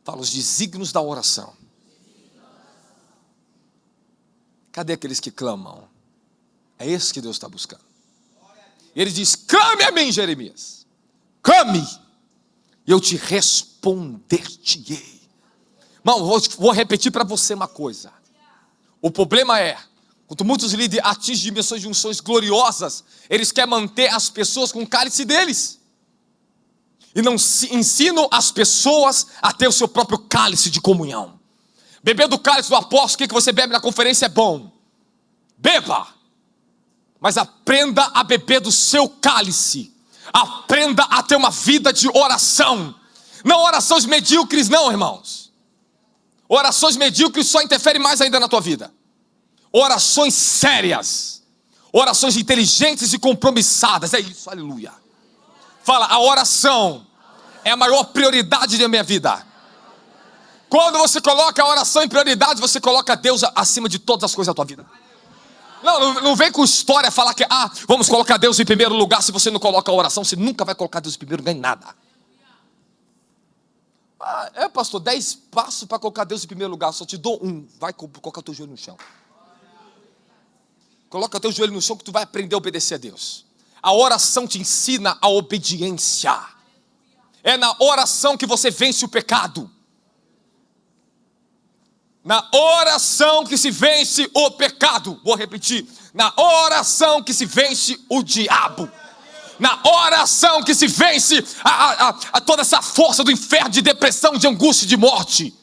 Fala, os desígnios da oração. Cadê aqueles que clamam? É esse que Deus está buscando. E ele diz, clame a mim, Jeremias. Clame, e eu te responder-te-ei. Irmão, vou repetir para você uma coisa. O problema é, quando muitos líderes atingem dimensões de unções gloriosas, eles querem manter as pessoas com o cálice deles. E não ensinam as pessoas a ter o seu próprio cálice de comunhão. Beber do cálice do apóstolo, o que você bebe na conferência é bom. Beba. Mas aprenda a beber do seu cálice. Aprenda a ter uma vida de oração. Não orações medíocres não, irmãos. Orações medíocres só interferem mais ainda na tua vida. Orações sérias. Orações inteligentes e compromissadas. É isso, aleluia. Fala, a oração é a maior prioridade da minha vida. Quando você coloca a oração em prioridade, você coloca Deus acima de todas as coisas da tua vida. Não vem com história falar que vamos colocar Deus em primeiro lugar. Se você não coloca a oração, você nunca vai colocar Deus em primeiro lugar em nada. Pastor, 10 passos para colocar Deus em primeiro lugar. Só te dou um. Vai colocar o teu joelho no chão. Coloca o teu joelho no chão que tu vai aprender a obedecer a Deus. A oração te ensina a obediência. É na oração que você vence o pecado. Na oração que se vence o pecado. Vou repetir. Na oração que se vence o diabo. Na oração que se vence toda essa força do inferno, de depressão, de angústia, de morte.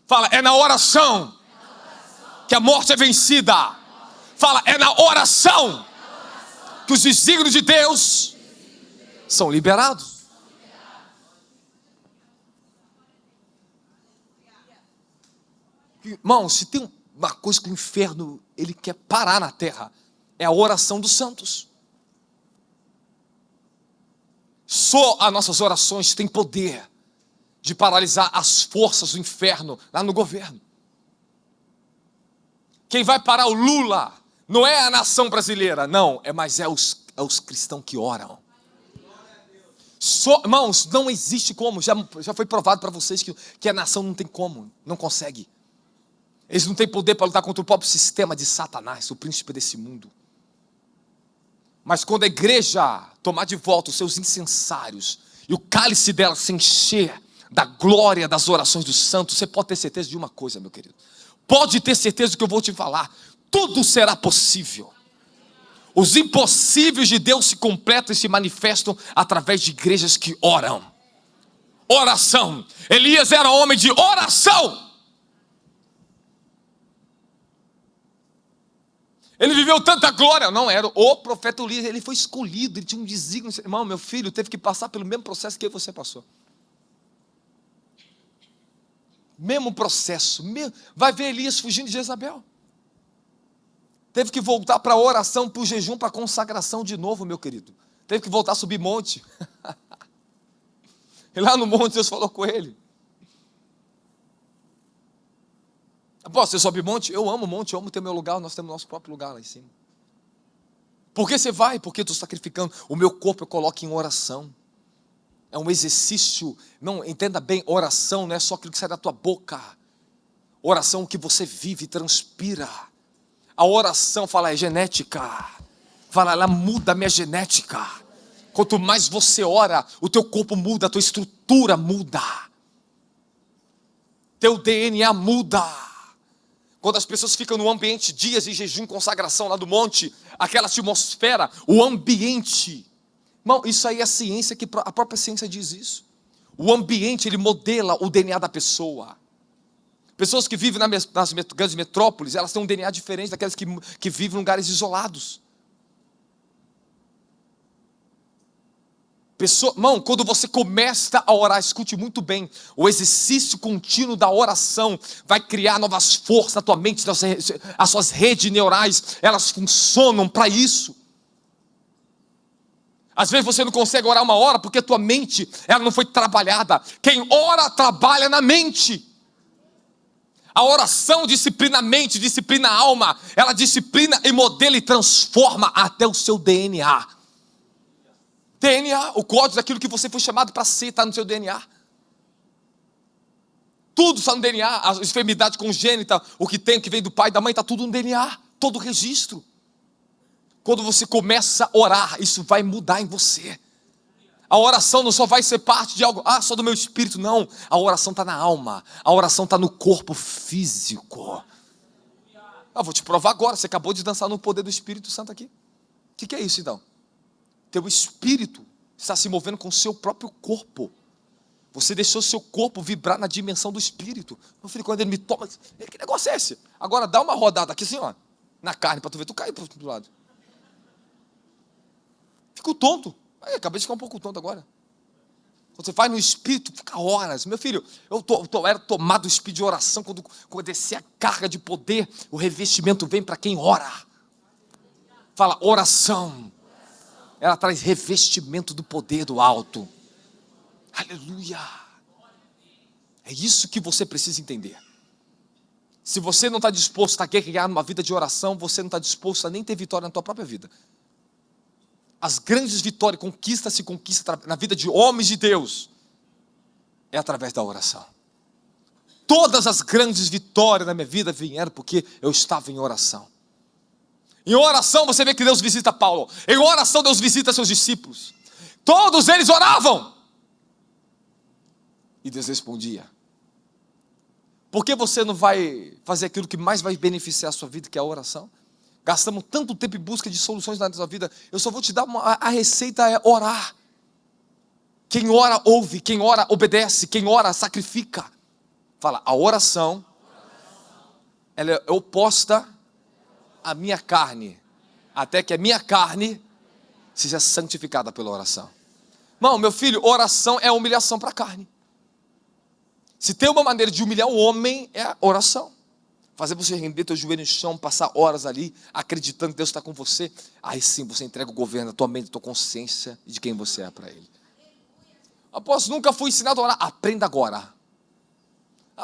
Fala, é na oração que a morte é vencida. Fala, é na oração que os desígnios de Deus são liberados. Irmão, se tem uma coisa que o inferno ele quer parar na terra, é a oração dos santos. Só as nossas orações têm poder de paralisar as forças do inferno lá no governo. Quem vai parar o Lula não é a nação brasileira, não, mas é os cristãos que oram. Irmãos, não existe como, já foi provado para vocês que a nação não tem como, não consegue. Eles não têm poder para lutar contra o próprio sistema de Satanás, o príncipe desse mundo. Mas quando a igreja tomar de volta os seus incensários e o cálice dela se encher da glória das orações dos santos, você pode ter certeza de uma coisa, meu querido. Pode ter certeza do que eu vou te falar. Tudo será possível. Os impossíveis de Deus se completam e se manifestam através de igrejas que oram. Oração. Elias era homem de oração. Ele viveu tanta glória. Não, era o profeta Elias. Ele foi escolhido, ele tinha um desígnio. Irmão, meu filho teve que passar pelo mesmo processo que você passou. Mesmo processo. Vai ver Elias fugindo de Jezabel. Teve que voltar para a oração, para o jejum, para a consagração de novo, meu querido. Teve que voltar a subir monte. E lá no monte Deus falou com ele. Você sobe monte? Eu amo monte, eu amo ter meu lugar. Nós temos nosso próprio lugar lá em cima. Por que você vai? Porque eu estou sacrificando. O meu corpo eu coloco em oração. É um exercício. Não, entenda bem, oração não é só aquilo que sai da tua boca. Oração é o que você vive, transpira. A oração, fala, é genética. Fala, ela muda a minha genética. Quanto mais você ora, o teu corpo muda, a tua estrutura muda. Teu DNA muda. Quando as pessoas ficam no ambiente, dias de jejum, consagração lá do monte, aquela atmosfera, o ambiente. Irmão, isso aí é a ciência, a própria ciência diz isso. O ambiente, ele modela o DNA da pessoa. Pessoas que vivem nas grandes metrópoles, elas têm um DNA diferente daquelas que vivem em lugares isolados. Irmão, quando você começa a orar, escute muito bem, o exercício contínuo da oração vai criar novas forças na tua mente, as suas redes neurais, elas funcionam para isso. Às vezes você não consegue orar uma hora porque a tua mente ela não foi trabalhada. Quem ora, trabalha na mente. A oração disciplina a mente, disciplina a alma, ela disciplina e modela e transforma até o seu DNA. DNA, o código daquilo que você foi chamado para ser, está no seu DNA. Tudo está no DNA, a enfermidade congênita, o que tem, o que vem do pai e da mãe, está tudo no DNA, todo o registro. Quando você começa a orar, isso vai mudar em você. A oração não só vai ser parte de algo, só do meu espírito, não. A oração está na alma, a oração está no corpo físico. Vou te provar agora, você acabou de dançar no poder do Espírito Santo aqui. O que é isso então? Teu espírito está se movendo com o seu próprio corpo. Você deixou seu corpo vibrar na dimensão do espírito. Meu filho, quando ele me toma, que negócio é esse? Agora dá uma rodada aqui assim, ó, na carne, para tu ver, tu cai para o outro lado. Fico tonto. Acabei de ficar um pouco tonto agora. Quando você faz no espírito, fica horas. Meu filho, eu era tomado do espírito de oração. Quando descer a carga de poder, o revestimento vem para quem ora. Fala, oração. Ela traz revestimento do poder do alto. Aleluia. É isso que você precisa entender. Se você não está disposto a guerrear numa vida de oração, você não está disposto a nem ter vitória na tua própria vida. As grandes vitórias, conquista na vida de homens de Deus, é através da oração. Todas as grandes vitórias na minha vida vieram porque eu estava em oração. Em oração você vê que Deus visita Paulo. Em oração Deus visita seus discípulos. Todos eles oravam. E Deus respondia. Por que você não vai fazer aquilo que mais vai beneficiar a sua vida, que é a oração? Gastamos tanto tempo em busca de soluções na nossa vida. Eu só vou te dar a receita é orar. Quem ora ouve, quem ora obedece, quem ora sacrifica. Fala, a oração, ela é oposta à minha carne, até que a minha carne seja santificada pela oração. Irmão, meu filho, oração é humilhação para a carne. Se tem uma maneira de humilhar o homem, é a oração. Fazer você render teu joelho no chão, passar horas ali, acreditando que Deus está com você. Aí sim, você entrega o governo da tua mente, da tua consciência e de quem você é para Ele. Apóstolo, nunca fui ensinado a orar. Aprenda agora.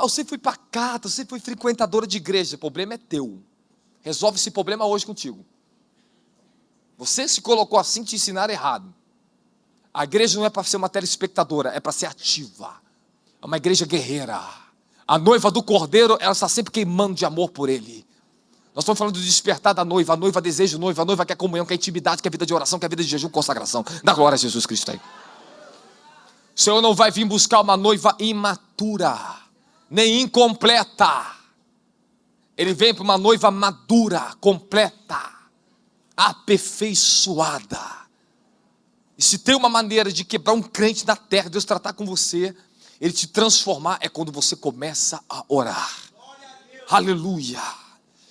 Você foi pacata, você foi frequentadora de igreja. O problema é teu. Resolve esse problema hoje contigo. Você se colocou assim, te ensinaram errado. A igreja não é para ser uma telespectadora, é para ser ativa. É uma igreja guerreira. A noiva do Cordeiro, ela está sempre queimando de amor por Ele. Nós estamos falando do despertar da noiva. A noiva deseja o noivo, a noiva quer comunhão, quer intimidade, quer vida de oração, quer vida de jejum, consagração. Dá glória a Jesus Cristo aí. O Senhor não vai vir buscar uma noiva imatura, nem incompleta. Ele vem para uma noiva madura, completa, aperfeiçoada. E se tem uma maneira de quebrar um crente da terra, Deus tratar com você, Ele te transformar, é quando você começa a orar. Aleluia.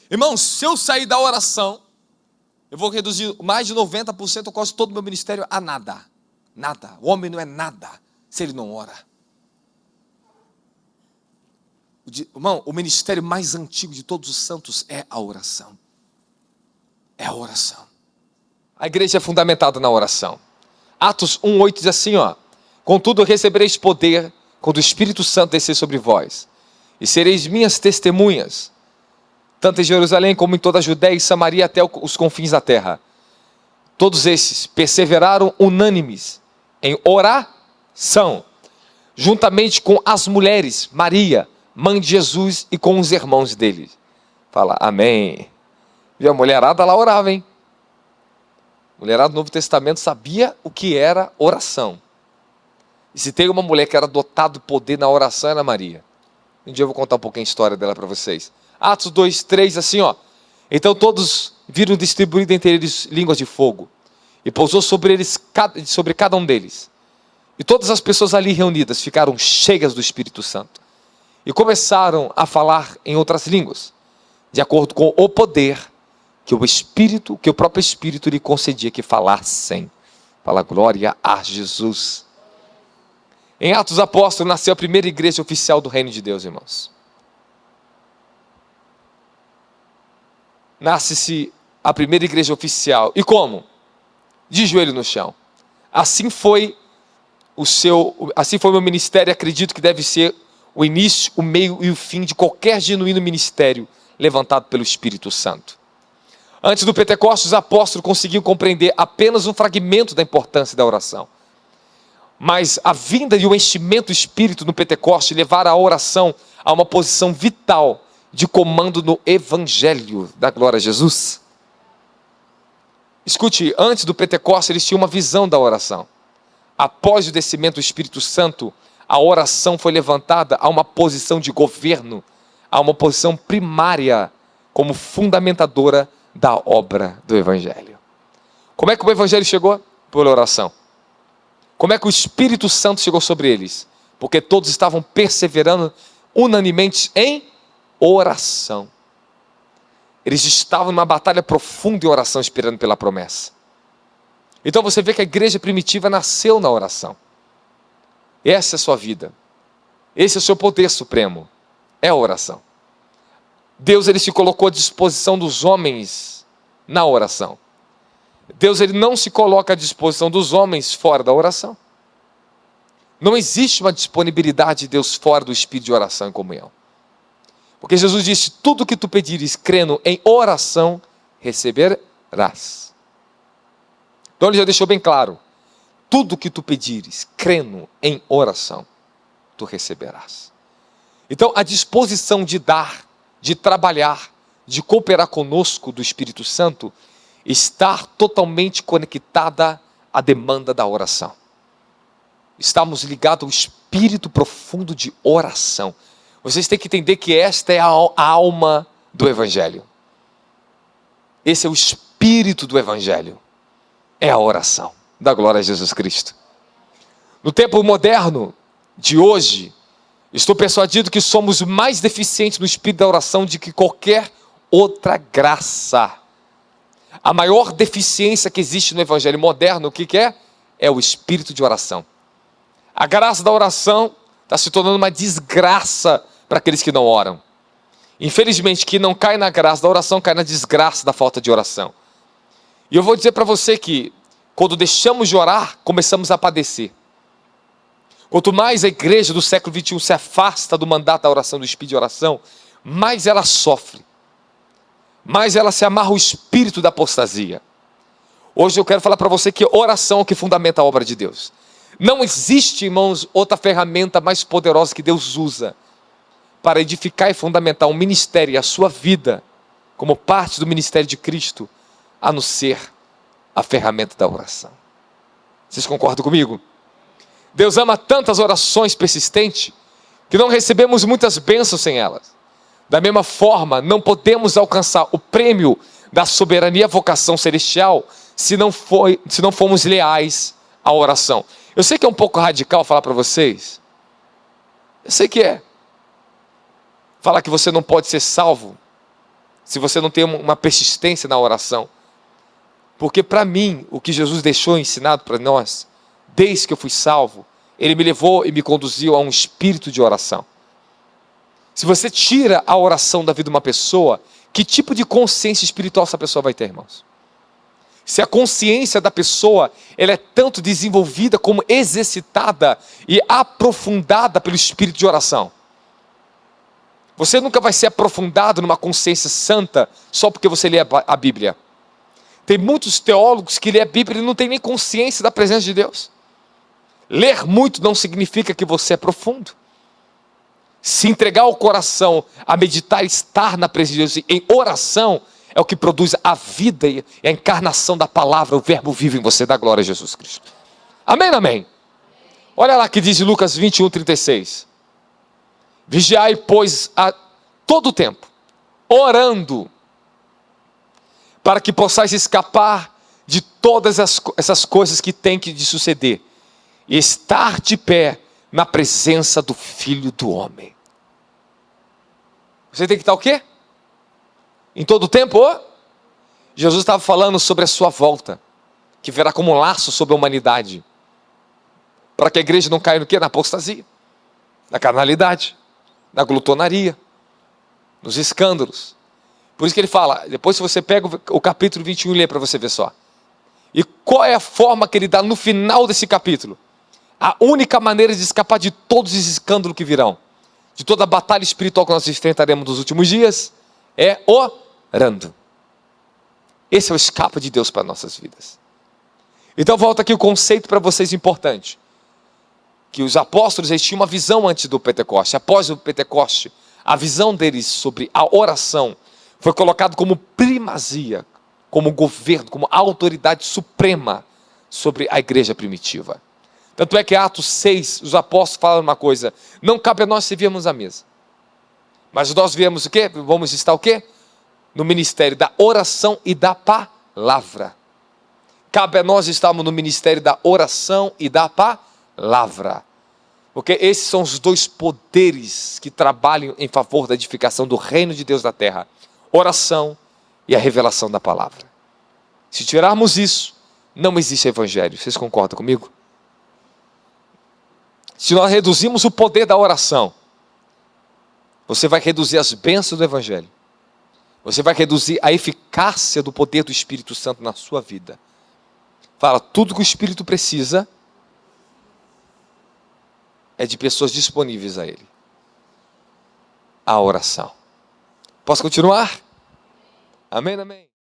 Irmão, se eu sair da oração, eu vou reduzir mais de 90% ou quase todo o meu ministério a nada. Nada. O homem não é nada se ele não ora. Irmão, o ministério mais antigo de todos os santos é a oração. É a oração. A igreja é fundamentada na oração. Atos 1:8 diz assim, contudo recebereis poder quando o Espírito Santo descer sobre vós, e sereis minhas testemunhas, tanto em Jerusalém como em toda a Judéia e Samaria até os confins da terra. Todos esses perseveraram unânimes em oração, juntamente com as mulheres, Maria, mãe de Jesus, e com os irmãos dele. Fala, amém. E a mulherada lá orava, hein? A mulherada do Novo Testamento sabia o que era oração. E se tem uma mulher que era dotada de poder na oração, era Maria. Um dia eu vou contar um pouquinho a história dela para vocês. Atos 2:3, assim, Então todos viram distribuído entre eles línguas de fogo, e pousou sobre eles, sobre cada um deles. E todas as pessoas ali reunidas ficaram cheias do Espírito Santo, e começaram a falar em outras línguas, de acordo com o poder que o próprio Espírito lhe concedia que falassem. Fala, glória a Jesus. Em Atos dos Apóstolos nasceu a primeira igreja oficial do reino de Deus, irmãos. Nasce-se a primeira igreja oficial. E como? De joelho no chão. Assim foi o meu ministério. Acredito que deve ser o início, o meio e o fim de qualquer genuíno ministério levantado pelo Espírito Santo. Antes do Pentecostes, os apóstolos conseguiam compreender apenas um fragmento da importância da oração. Mas a vinda e o enchimento do Espírito no Pentecoste levaram a oração a uma posição vital de comando no Evangelho da glória a Jesus. Escute, antes do Pentecoste eles tinham uma visão da oração. Após o descimento do Espírito Santo, a oração foi levantada a uma posição de governo, a uma posição primária como fundamentadora da obra do Evangelho. Como é que o Evangelho chegou? Por oração. Como é que o Espírito Santo chegou sobre eles? Porque todos estavam perseverando unanimemente em oração. Eles estavam numa batalha profunda em oração, esperando pela promessa. Então você vê que a igreja primitiva nasceu na oração. Essa é a sua vida. Esse é o seu poder supremo. É a oração. Deus, ele se colocou à disposição dos homens na oração. Deus, ele não se coloca à disposição dos homens fora da oração. Não existe uma disponibilidade de Deus fora do espírito de oração e comunhão. Porque Jesus disse: tudo que tu pedires crendo em oração, receberás. Então ele já deixou bem claro: tudo que tu pedires crendo em oração, tu receberás. Então a disposição de dar, de trabalhar, de cooperar conosco do Espírito Santo, está totalmente conectada à demanda da oração. Estamos ligados ao espírito profundo de oração. Vocês têm que entender que esta é a alma do Evangelho. Esse é o espírito do Evangelho. É a oração. Da glória a Jesus Cristo. No tempo moderno de hoje, estou persuadido que somos mais deficientes no espírito da oração do que qualquer outra graça. A maior deficiência que existe no Evangelho moderno, o que é? É o espírito de oração. A graça da oração está se tornando uma desgraça para aqueles que não oram. Infelizmente, quem não cai na graça da oração, cai na desgraça da falta de oração. E eu vou dizer para você que, quando deixamos de orar, começamos a padecer. Quanto mais a igreja do século XXI se afasta do mandato da oração, do espírito de oração, mais ela sofre. Mais ela se amarra ao espírito da apostasia. Hoje eu quero falar para você que oração é o que fundamenta a obra de Deus. Não existe, irmãos, outra ferramenta mais poderosa que Deus usa para edificar e fundamentar um ministério e a sua vida como parte do ministério de Cristo, a não ser a ferramenta da oração. Vocês concordam comigo? Deus ama tantas orações persistentes que não recebemos muitas bênçãos sem elas. Da mesma forma, não podemos alcançar o prêmio da soberania e vocação celestial se não formos leais à oração. Eu sei que é um pouco radical falar para vocês. Eu sei que é. Falar que você não pode ser salvo se você não tem uma persistência na oração. Porque para mim, o que Jesus deixou ensinado para nós, desde que eu fui salvo, Ele me levou e me conduziu a um espírito de oração. Se você tira a oração da vida de uma pessoa, que tipo de consciência espiritual essa pessoa vai ter, irmãos? Se a consciência da pessoa, ela é tanto desenvolvida como exercitada e aprofundada pelo espírito de oração. Você nunca vai ser aprofundado numa consciência santa só porque você lê a Bíblia. Tem muitos teólogos que lê a Bíblia e não tem nem consciência da presença de Deus. Ler muito não significa que você é profundo. Se entregar o coração a meditar e estar na presença de Deus em oração é o que produz a vida e a encarnação da palavra, o verbo vivo em você, da glória a Jesus Cristo. Amém, amém? Olha lá que diz Lucas 21:36. Vigiai, pois, a todo tempo, orando, para que possais escapar de todas essas coisas que têm que de suceder, e estar de pé na presença do Filho do Homem. Você tem que estar o quê? Em todo tempo? Jesus estava falando sobre a sua volta, que verá como um laço sobre a humanidade, para que a igreja não caia no quê? Na apostasia, na carnalidade, na glutonaria, nos escândalos. Por isso que ele fala, depois se você pega o capítulo 21 e lê para você ver só. E qual é a forma que ele dá no final desse capítulo? A única maneira de escapar de todos esses escândalos que virão, de toda a batalha espiritual que nós enfrentaremos nos últimos dias, é orando. Esse é o escape de Deus para nossas vidas. Então volta aqui o conceito para vocês importante. que os apóstolos eles tinham uma visão antes do Pentecoste. Após o Pentecoste, a visão deles sobre a oração foi colocada como primazia, como governo, como autoridade suprema sobre a igreja primitiva. Tanto é que Atos 6, os apóstolos falam uma coisa: não cabe a nós servirmos à mesa, mas nós viemos o quê? Vamos estar o quê? No ministério da oração e da palavra. Cabe a nós estarmos no ministério da oração e da palavra. Porque esses são os dois poderes que trabalham em favor da edificação do reino de Deus na terra. Oração e a revelação da palavra. Se tirarmos isso, não existe evangelho. Vocês concordam comigo? Se nós reduzirmos o poder da oração, você vai reduzir as bênçãos do evangelho. Você vai reduzir a eficácia do poder do Espírito Santo na sua vida. Fala, tudo que o Espírito precisa é de pessoas disponíveis a Ele. A oração. Posso continuar? Amém, amém.